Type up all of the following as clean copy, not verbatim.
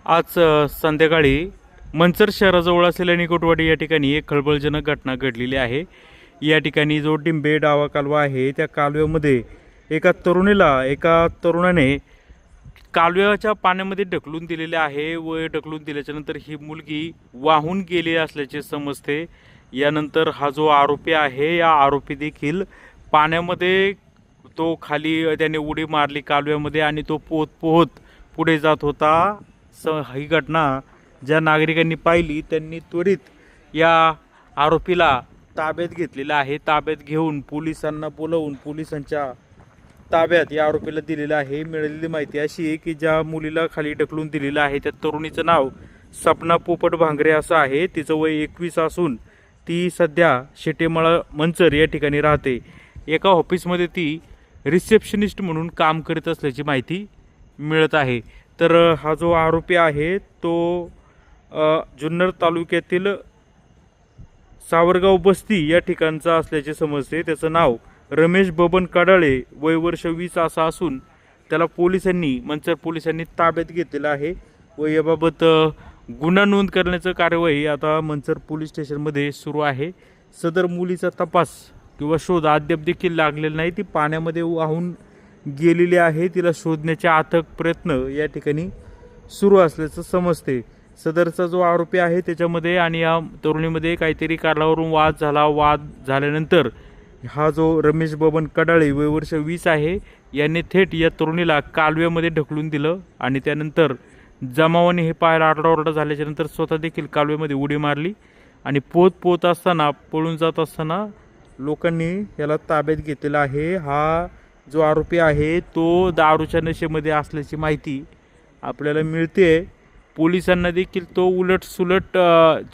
आज संध्याकाळी मंचर शहराजवळ असलेल्या निकोटवाडी या ठिकाणी एक खळबळजनक घटना घडलेली आहे। या ठिकाणी जो डिंबे डावा कालवा आहे त्या कालव्यामध्ये एका तरुणाने कालव्याच्या पाण्यामध्ये ढकलून दिलेले आहे व ढकलून दिल्याच्या नंतर ही मुलगी वाहून गेली असल्याचे समजते। यानंतर हा जो आरोपी आहे या आरोपी देखील पाण्यामध्ये तो खाली त्याने उडी मारली कालव्यामध्ये आणि तो पोहत पोहत पुढे जात होता। ही घटना ज्या नागरिकांनी पाहिली त्यांनी त्वरित या आरोपीला ताब्यात घेतलेला आहे। ताब्यात घेऊन पोलिसांना बोलवून पोलिसांच्या ताब्यात या आरोपीला दिलेला आहे। मिळालेली माहिती अशी आहे की ज्या मुलीला खाली ढकलून दिलेलं आहे त्या तरुणीचं नाव सपना पोपट भांगरे असं आहे। तिचं वय 21 असून ती सध्या शेटेमाळा मंचर या ठिकाणी राहते। एका ऑफिसमध्ये ती रिसेप्शनिस्ट म्हणून काम करत असल्याची माहिती मिळत आहे। तर हा जो आरोपी आहे तो जुन्नर तालुक्यातील सावरगाव बस्ती या ठिकाणचा असल्याचे समजते। त्याचं नाव रमेश बबन कडाळे, वय वर्ष 20 असं असून त्याला मंचर पोलिसांनी ताब्यात घेतलेलं आहे व याबाबत गुन्हा नोंद करण्याचं कार्यवाही आता मंचर पोलीस स्टेशनमध्ये सुरू आहे। सदर मुलीचा तपास किंवा शोध अद्याप देखील लागलेला नाही। ती पाण्यामध्ये वाहून गेलेली आहे। तिला शोधण्याचे अथक प्रयत्न या ठिकाणी सुरू असल्याचं समजते। सदरचा जो आरोपी आहे त्याच्यामध्ये आणि या तरुणीमध्ये काहीतरी कारणावरून वाद झाल्यानंतर हा जो रमेश बबन कडाळे, वय वर्ष 20 आहे, याने थेट या तरुणीला कालव्यामध्ये ढकलून दिलं आणि त्यानंतर जमावाने हे पाहायला आरडाओरडा झाल्याच्या नंतर स्वतः देखील कालव्यामध्ये उडी मारली आणि पळून जात असताना लोकांनी याला ताब्यात घेतलेला आहे। हा जो आरोपी आहे तो दारूच्या नशेमध्ये असल्याची माहिती आपल्याला मिळते। पोलिसांना देखील तो उलटसुलट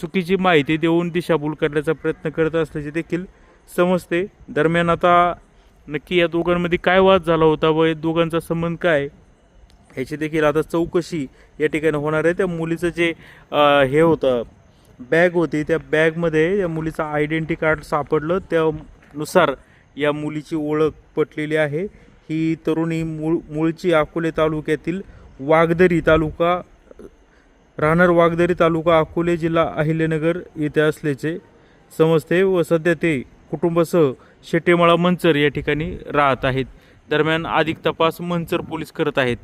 चुकीची माहिती देऊन दिशाभूल करण्याचा प्रयत्न करत असल्याचे देखील समजते। दरम्यान आता नक्की या दोघांमध्ये काय वाद झाला होता व दोघांचा संबंध काय ह्याची देखील आता चौकशी या ठिकाणी होणार आहे। त्या मुलीचं जे हे होतं बॅग होती त्या बॅगमध्ये या मुलीचं आयडेंटिटी कार्ड सापडलं। त्यानुसार या मुलीची ओळख पटलेली आहे। ही तरुणी मूळची अकोले तालुक्यातील वागदरी तालुका अकोले जिल्हा अहिल्यानगर येथे असल्याचे समजते व सध्या ते कुटुंबासह शेटेमाळा मंचर या ठिकाणी राहत आहेत। दरम्यान अधिक तपास मंचर पोलीस करत आहेत।